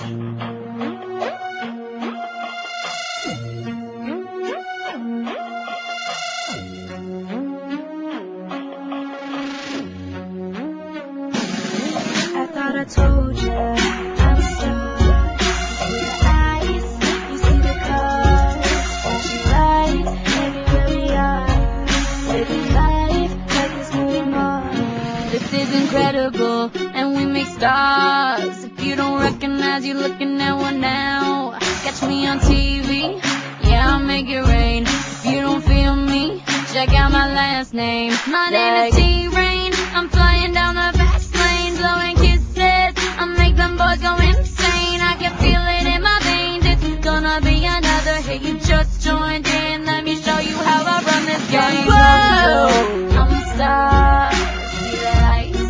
I thought I told you I'm a star. You see the eyes, you see the cars, flashing lights everywhere we are. Living life like it's moving on. This is incredible, and we make stars. If you don't recognize, you're looking at one now. Catch me on TV, yeah, I'll make it rain. If you don't feel me, check out my last name. My name is T-Rain, I'm flying down the fast lane, blowing kisses, I make them boys go insane. I can feel it in my veins, it's gonna be another hit. You just joined in, let me show you how I run this game. Whoa, I'm a star. See the lights,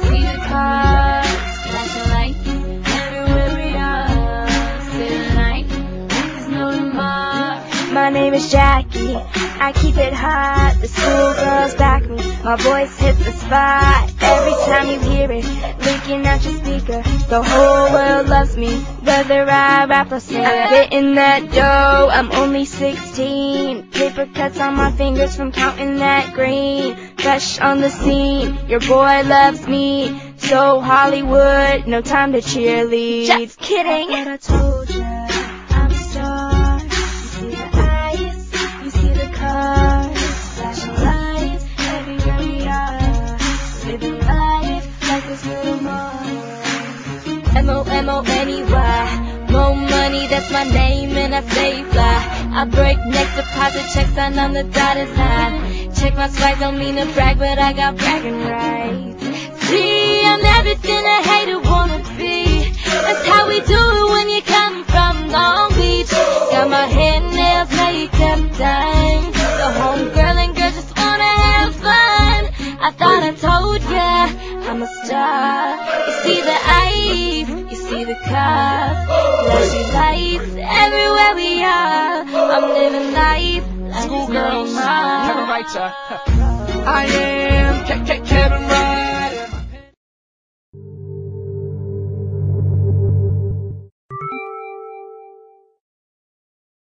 see the cars, flashing lights everywhere we are. Silly night, there's no tomorrow. My name is Jackie, I keep it hot. The schoolgirls back me, my voice hits the spot. Every time you hear it, leaking out your speaker, the whole world loves me, whether I rap or sing. Getting that dough, I'm only 16. Paper cuts on my fingers from counting that green. Fresh on the scene, your boy loves me. So Hollywood, no time to cheerlead. Just kidding. I thought I told you I'm a star. You see the eyes, you see the cars, flashing lights everywhere we are. Living life like there's no more. M-O-M-O-N-E-Y. More money, that's my name, and I stay fly. I break next deposit checks, and on the dotted line. Check my swag, don't mean to brag, but I got bragging rights. See, I'm everything a hater wanna be. That's how we do it when you come from Long Beach. Got my hair, nails, makeup done. The homegirl and girl just wanna have fun. I thought I told ya, I'm a star. You see the eyes, you see the cars, flashy lights everywhere we are. I'm living life like it's no more. I am